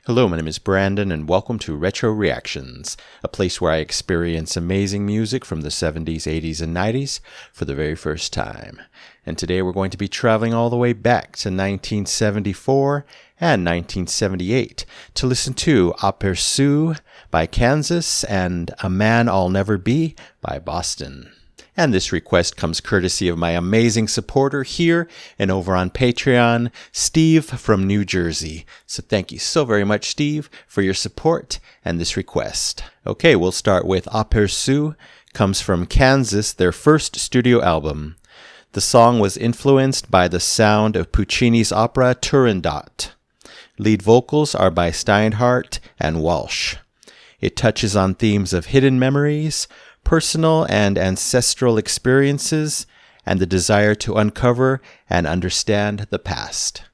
Hello, my name is Brandon, and welcome to Retro Reactions, a place where I experience amazing music from the 70s, 80s, and 90s for the very first time. And today we're going to be traveling all the way back to 1974 and 1978 to listen to Apercu by Kansas and A Man I'll Never Be by Boston. And this request comes courtesy of my amazing supporter here and over on Patreon, Steve from New Jersey. So thank you so very much, Steve, for your support and this request. Okay, we'll start with Apercu. Comes from Kansas, their first studio album. The song was influenced by the sound of Puccini's opera Turandot. Lead vocals are by Steinhardt and Walsh. It touches on themes of hidden memories, personal and ancestral experiences, and the desire to uncover and understand the past.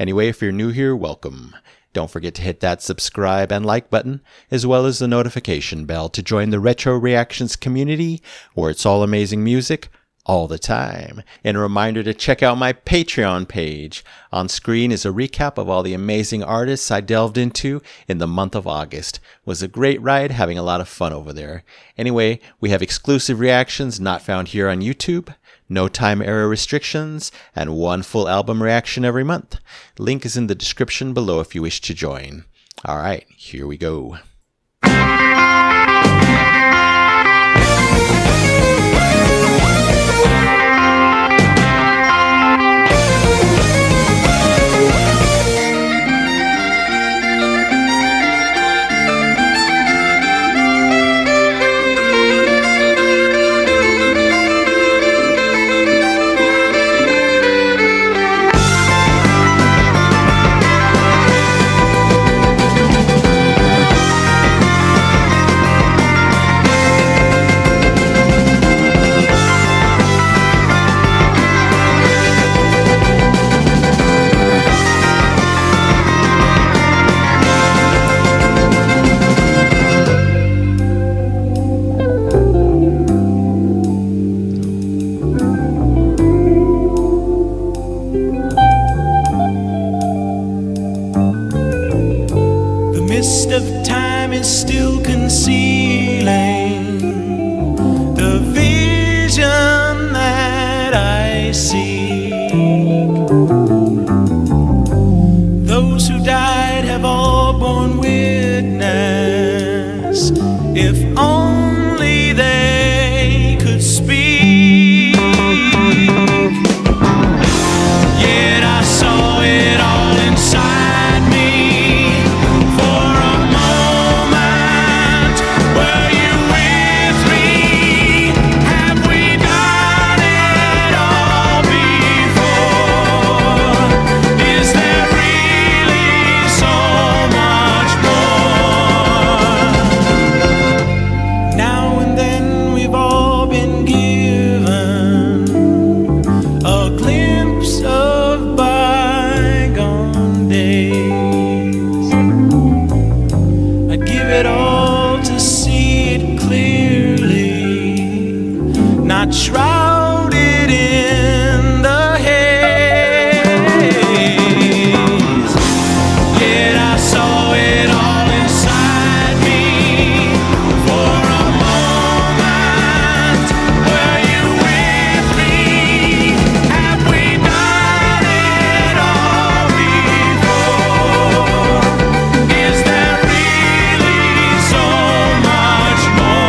Anyway, if you're new here, welcome. Don't forget to hit that subscribe and like button, as well as the notification bell to join the Retro Reactions community, where it's all amazing music all the time. And a reminder to check out my Patreon page. On screen is a recap of all the amazing artists I delved into in the month of August. It was a great ride, having a lot of fun over there. Anyway, we have exclusive reactions not found here on YouTube, no time era restrictions, and one full album reaction every month. Link is in the description below if you wish to join. All right, here we go. Mist of time is still concealing the vision that I seek. Those who died have all borne witness, if only they could speak. Yet I saw it all inside me. Not shrouded in the haze. Yet I saw it all inside me. For a moment, were you with me? Have we done it all before? Is there really so much more?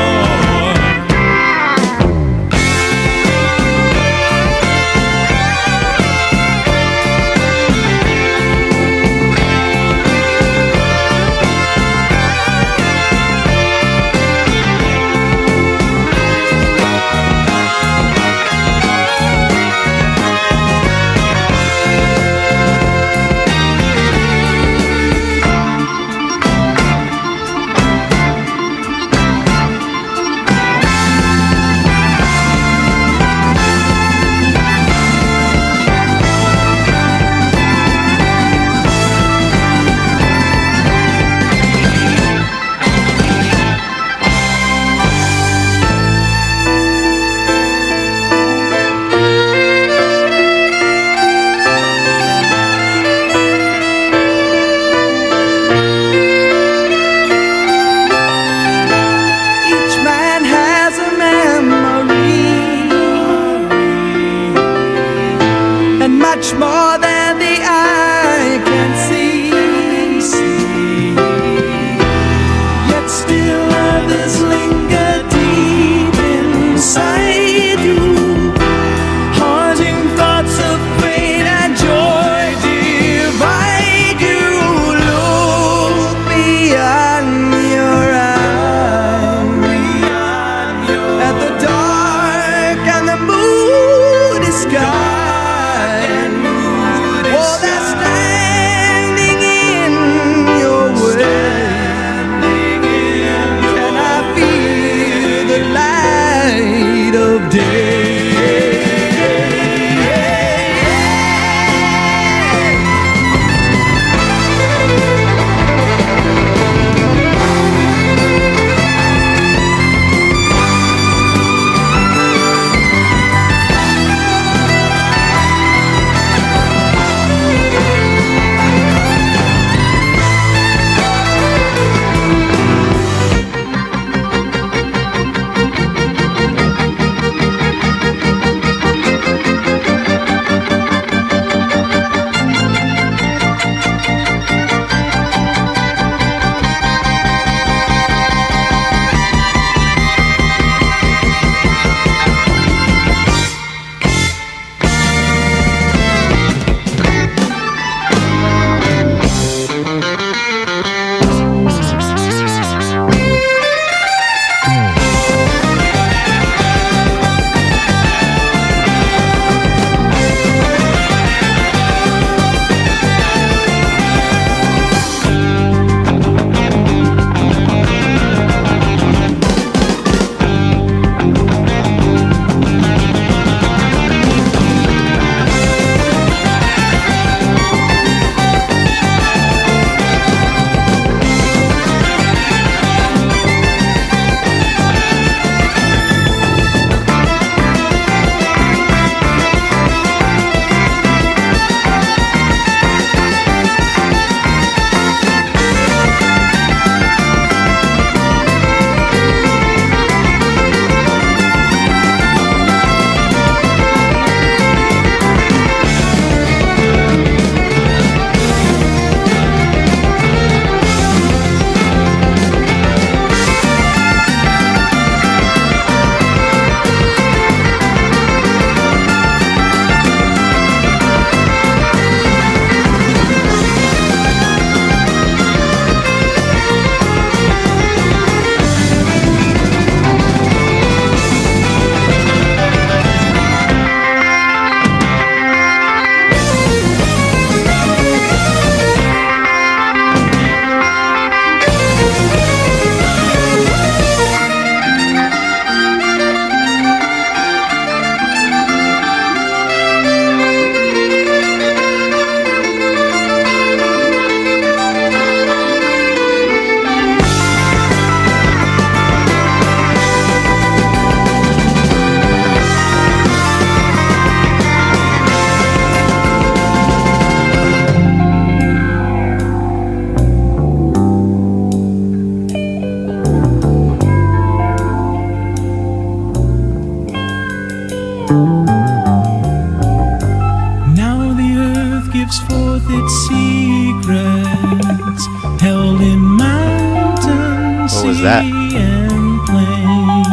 Now the earth gives forth its secrets, held in mountain, What was sea, that? and plain.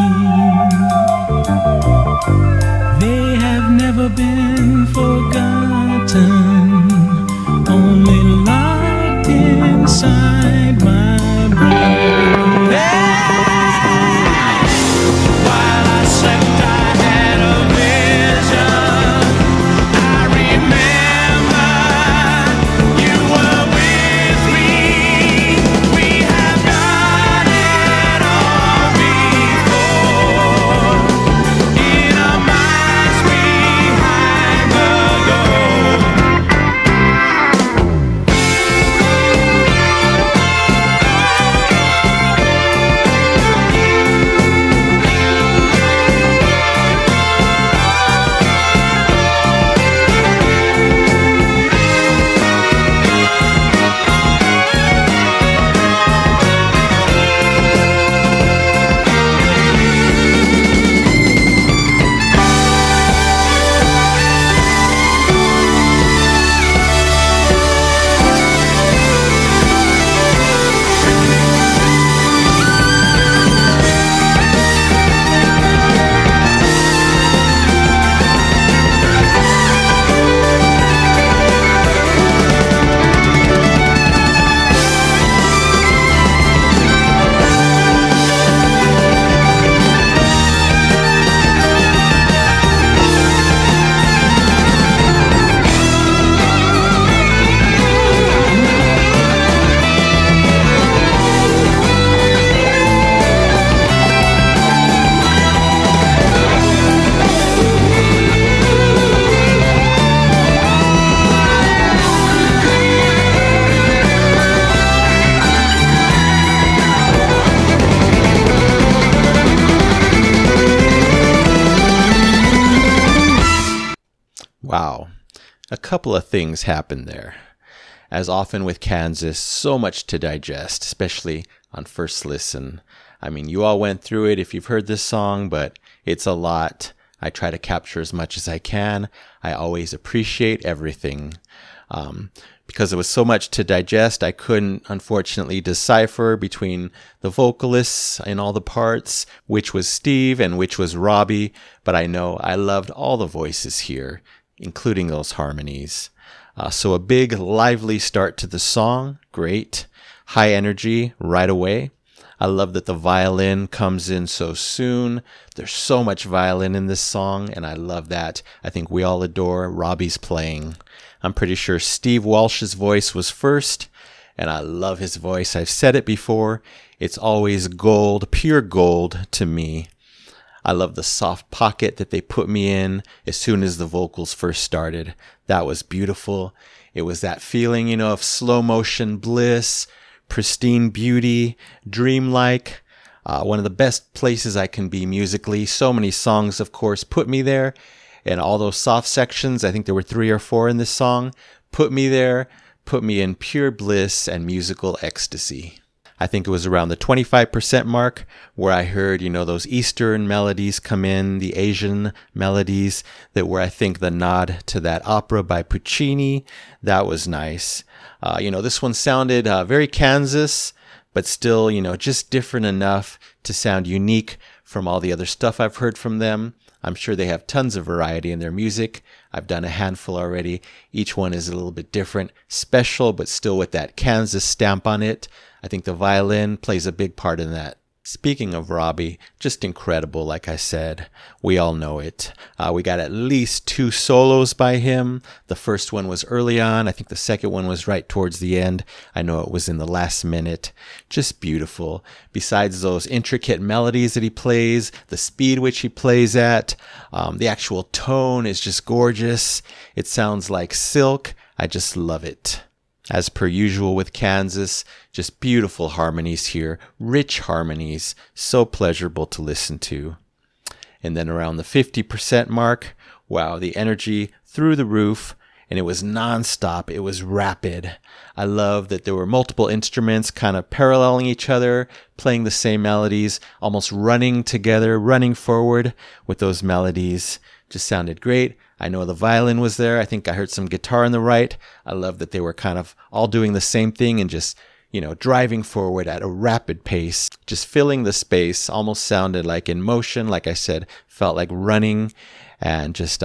They have never been forgotten, only locked inside my brain. While I slept, I had a vision. I remember you were with me. We have done it all before. In our minds behind the door. Wow. A couple of things happened there. As often with Kansas, so much to digest, especially on first listen. I mean, you all went through it if you've heard this song, but it's a lot. I try to capture as much as I can. I always appreciate everything. Because there was so much to digest, I couldn't, unfortunately, decipher between the vocalists in all the parts, which was Steve and which was Robbie, but I know I loved all the voices here, including those harmonies. So a big, lively start to the song. Great. High energy right away. I love that the violin comes in so soon. There's so much violin in this song, and I love that. I think we all adore Robbie's playing. I'm pretty sure Steve Walsh's voice was first, and I love his voice. I've said it before. It's always gold, pure gold to me. I love the soft pocket that they put me in as soon as the vocals first started. That was beautiful. It was that feeling, of slow motion bliss, pristine beauty, dreamlike. One of the best places I can be musically. So many songs, of course, put me there. And all those soft sections, I think there were 3 or 4 in this song, put me there, put me in pure bliss and musical ecstasy. I think it was around the 25% mark where I heard, those Eastern melodies come in, the Asian melodies that were, I think, the nod to that opera by Puccini. That was nice. This one sounded very Kansas, but still, just different enough to sound unique from all the other stuff I've heard from them. I'm sure they have tons of variety in their music. I've done a handful already. Each one is a little bit different, special, but still with that Kansas stamp on it. I think the violin plays a big part in that. Speaking of Robbie, just incredible, like I said. We all know it. We got at least 2 solos by him. The first one was early on. I think the second one was right towards the end. I know it was in the last minute. Just beautiful. Besides those intricate melodies that he plays, the speed which he plays at, the actual tone is just gorgeous. It sounds like silk. I just love it. As per usual with Kansas, just beautiful harmonies here, rich harmonies, so pleasurable to listen to. And then around the 50% mark, wow, the energy through the roof, and it was nonstop, it was rapid. I love that there were multiple instruments kind of paralleling each other, playing the same melodies, almost running together, running forward with those melodies. just sounded great. I know the violin was there. I think I heard some guitar on the right. I love that they were kind of all doing the same thing and just, driving forward at a rapid pace, just filling the space, almost sounded like in motion. Like I said, felt like running and just,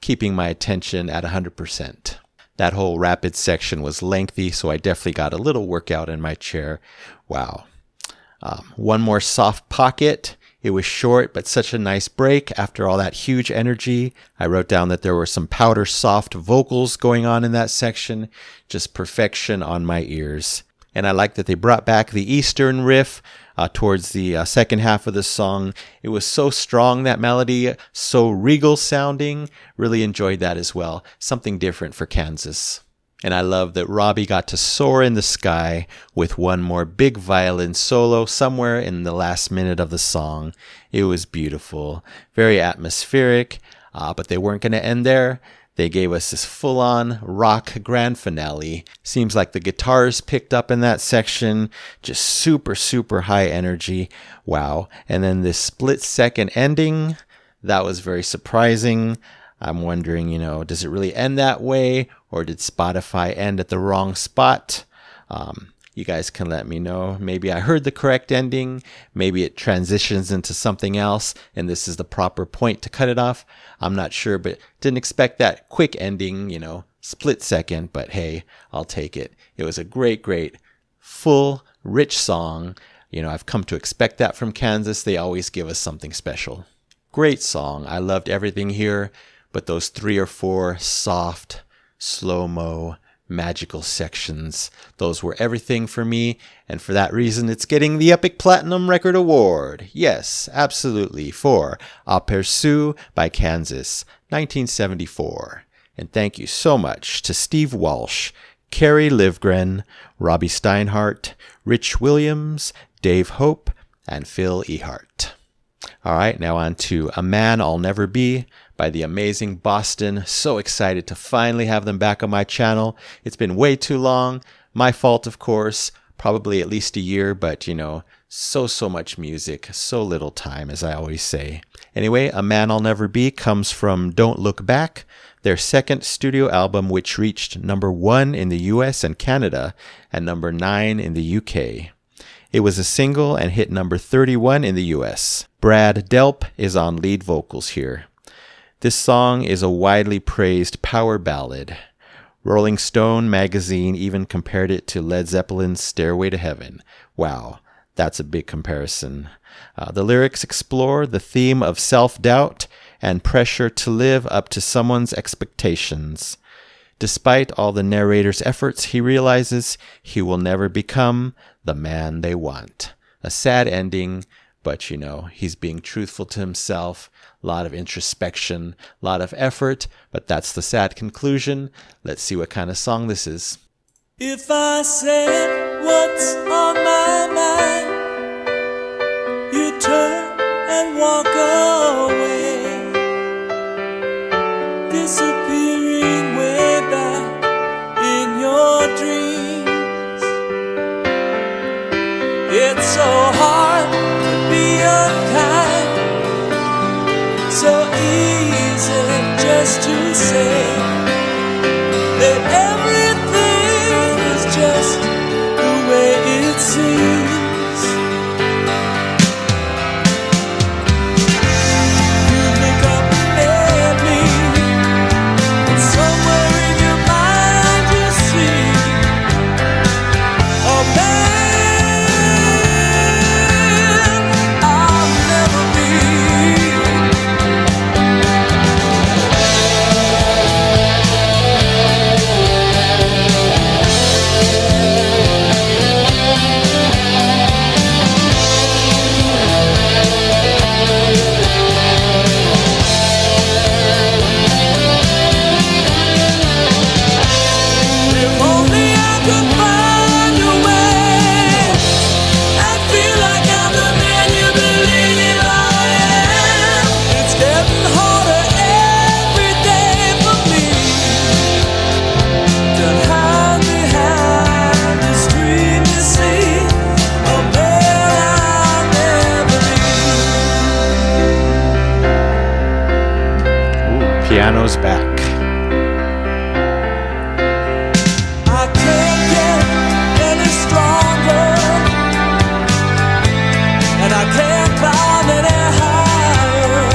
keeping my attention at 100%. That whole rapid section was lengthy, so I definitely got a little workout in my chair. Wow. One more soft pocket. It was short, but such a nice break after all that huge energy. I wrote down that there were some powder soft vocals going on in that section. Just perfection on my ears. And I like that they brought back the Eastern riff towards the second half of the song. It was so strong, that melody, so regal sounding. Really enjoyed that as well. Something different for Kansas. And I love that Robbie got to soar in the sky with one more big violin solo somewhere in the last minute of the song. It was beautiful, very atmospheric, but they weren't going to end there. They gave us this full-on rock grand finale. Seems like the guitars picked up in that section, just super, super high energy. Wow. And then this split-second ending, that was very surprising. I'm wondering, does it really end that way, or did Spotify end at the wrong spot? You guys can let me know. Maybe I heard the correct ending. Maybe it transitions into something else, and this is the proper point to cut it off. I'm not sure, but didn't expect that quick ending, split second, but hey, I'll take it. It was a great, great, full, rich song. I've come to expect that from Kansas. They always give us something special. Great song. I loved everything here. But those 3 or 4 soft, slow-mo, magical sections, those were everything for me. And for that reason, it's getting the Epic Platinum Record Award. Yes, absolutely, for Apercu by Kansas, 1974. And thank you so much to Steve Walsh, Carrie Livgren, Robbie Steinhardt, Rich Williams, Dave Hope, and Phil Ehart. All right, now on to A Man I'll Never Be by the amazing Boston. So excited to finally have them back on my channel. It's been way too long. My fault, of course. Probably at least a year, but so much music, so little time, as I always say. Anyway, A Man I'll Never Be comes from Don't Look Back, their second studio album, which reached number 1 in the US and Canada and number 9 in the UK. It was a single and hit number 31 in the US. Brad Delp is on lead vocals here. This song is a widely praised power ballad. Rolling Stone magazine even compared it to Led Zeppelin's Stairway to Heaven. Wow, that's a big comparison. The lyrics explore the theme of self-doubt and pressure to live up to someone's expectations. Despite all the narrator's efforts, he realizes he will never become the man they want. A sad ending, but he's being truthful to himself. A lot of introspection, a lot of effort, but that's the sad conclusion. Let's see what kind of song this is. If I said what's on my mind, you turn and walk away, disappearing way back in your dreams. It's so hard to be unkind, so easy just to say that everything is just the way it seems. You look up at me, and somewhere in your mind you see a man I'll never be. Piano's back. I can't get any stronger, and I can't climb any higher.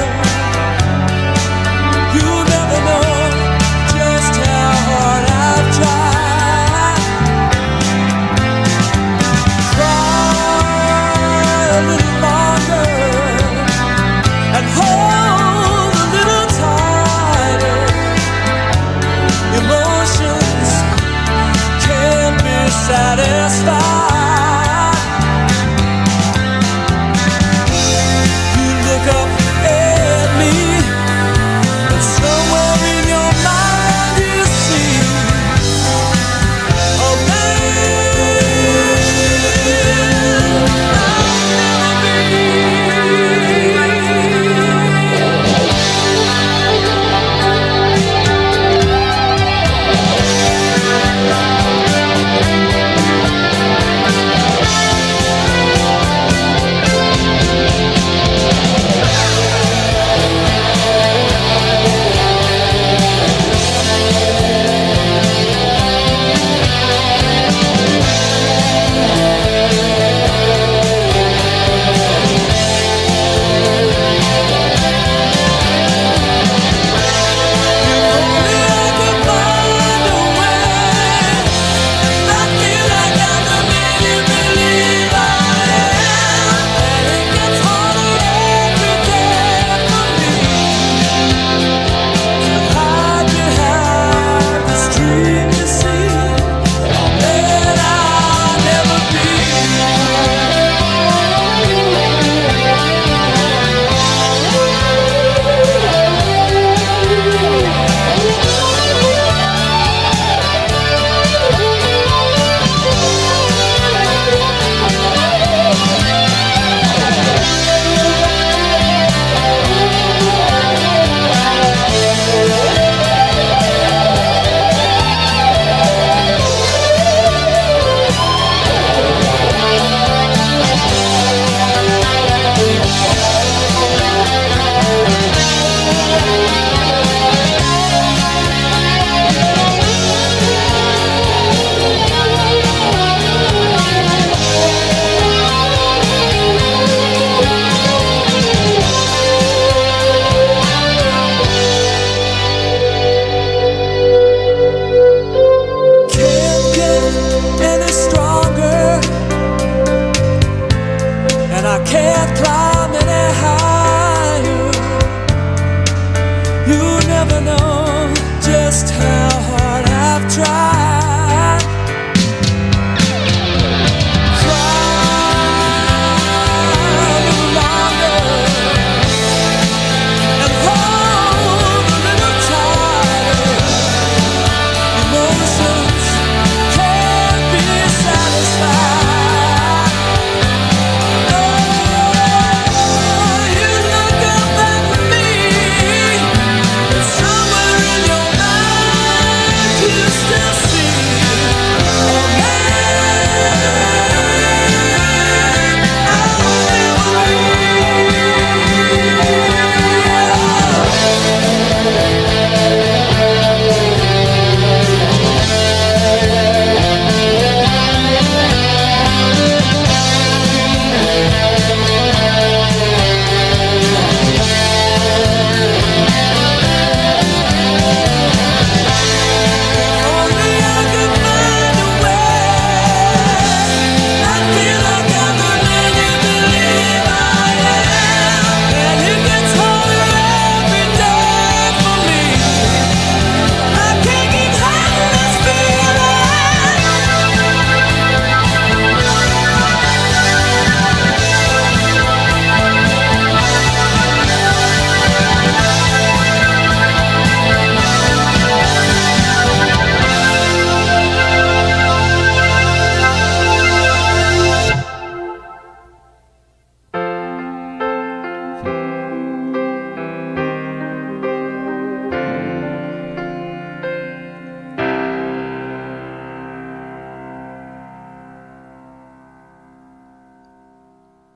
You never know just how hard I've tried. Cry a little longer and hold a little tighter. Emotions can't be satisfied. You look up at me, and somewhere in your mind you see a man I'll never be. Can't get any stronger, and I can't climb any higher. You never know just how hard I've tried. Cry a little longer and hold a little tighter. Emotions can't be satisfied. Oh, you look up at me, and somewhere in your mind you still see a man I'll never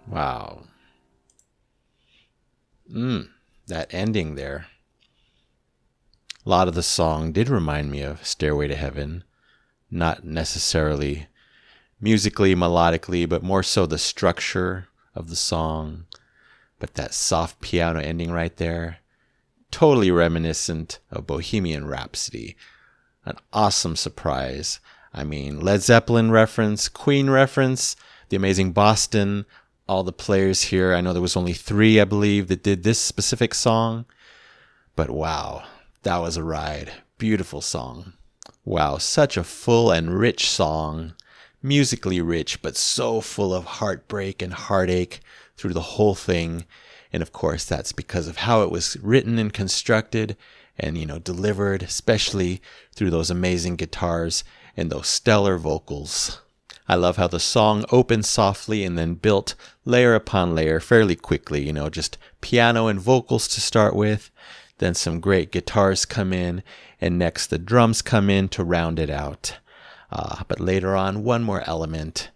Wow. That ending there. A lot of the song did remind me of Stairway to Heaven. Not necessarily musically, melodically, but more so the structure of the song. But that soft piano ending right there, totally reminiscent of Bohemian Rhapsody. An awesome surprise. I mean, Led Zeppelin reference, Queen reference, The Amazing Boston, all the players here. I know there was only 3, I believe, that did this specific song. But wow, that was a ride. Beautiful song. Wow, such a full and rich song. Musically rich, but so full of heartbreak and heartache through the whole thing. And of course, that's because of how it was written and constructed and, delivered, especially through those amazing guitars and those stellar vocals. I love how the song opened softly and then built layer upon layer fairly quickly, just piano and vocals to start with. Then some great guitars come in, and next the drums come in to round it out. But later on, one more element,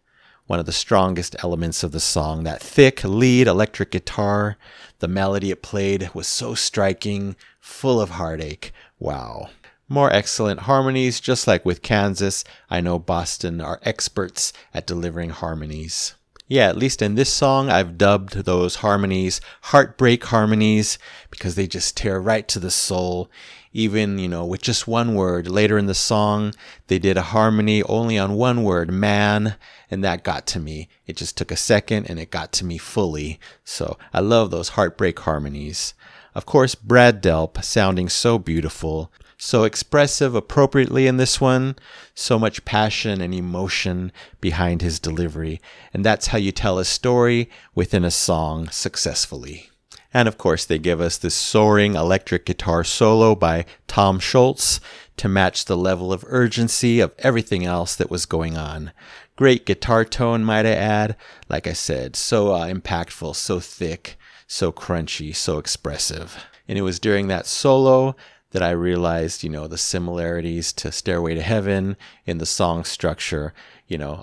one of the strongest elements of the song, that thick lead electric guitar. The melody it played was so striking, full of heartache. Wow. More excellent harmonies, just like with Kansas. I know Boston are experts at delivering harmonies. Yeah, at least in this song, I've dubbed those harmonies heartbreak harmonies because they just tear right to the soul. Even, with just one word. Later in the song, they did a harmony only on one word, man, and that got to me. It just took a second and it got to me fully. So I love those heartbreak harmonies. Of course, Brad Delp sounding so beautiful, so expressive appropriately in this one, so much passion and emotion behind his delivery. And that's how you tell a story within a song successfully. And of course, they give us this soaring electric guitar solo by Tom Scholz to match the level of urgency of everything else that was going on. Great guitar tone, might I add. Like I said, so impactful, so thick, so crunchy, so expressive. And it was during that solo that I realized, the similarities to Stairway to Heaven in the song structure,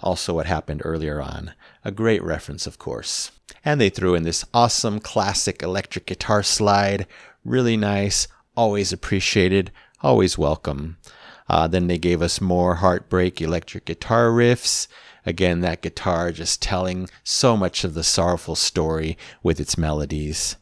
also what happened earlier on. A great reference, of course. And they threw in this awesome classic electric guitar slide. Really nice, always appreciated, always welcome. Then they gave us more heartbreak electric guitar riffs. Again, that guitar just telling so much of the sorrowful story with its melodies.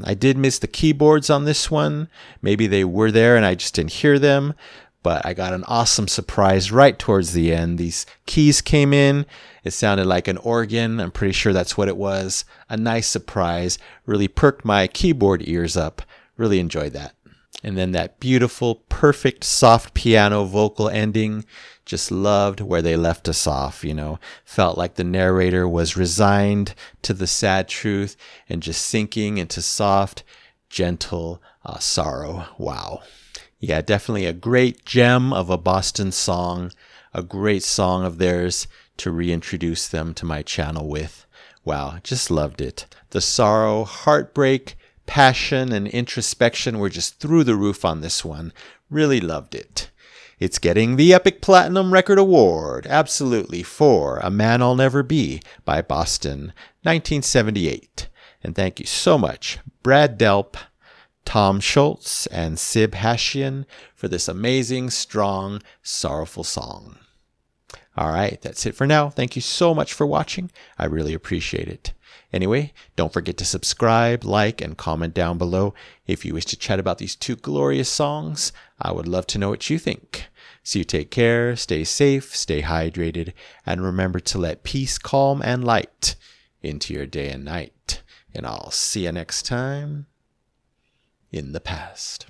I did miss the keyboards on this one. Maybe they were there and I just didn't hear them. But I got an awesome surprise right towards the end. These keys came in. It sounded like an organ. I'm pretty sure that's what it was. A nice surprise. Really perked my keyboard ears up. Really enjoyed that. And then that beautiful, perfect, soft piano vocal ending. Just loved where they left us off, Felt like the narrator was resigned to the sad truth and just sinking into soft, gentle sorrow. Wow. Yeah, definitely a great gem of a Boston song. A great song of theirs to reintroduce them to my channel with. Wow, just loved it. The sorrow, heartbreak, passion, and introspection were just through the roof on this one. Really loved it. It's getting the Epic Platinum Record Award, absolutely, for A Man I'll Never Be by Boston, 1978. And thank you so much, Brad Delp, Tom Scholz, and Sib Hashian for this amazing, strong, sorrowful song. All right, that's it for now. Thank you so much for watching. I really appreciate it. Anyway, don't forget to subscribe, like, and comment down below if you wish to chat about these 2 glorious songs. I would love to know what you think. So you take care, stay safe, stay hydrated, and remember to let peace, calm, and light into your day and night. And I'll see you next time in the past.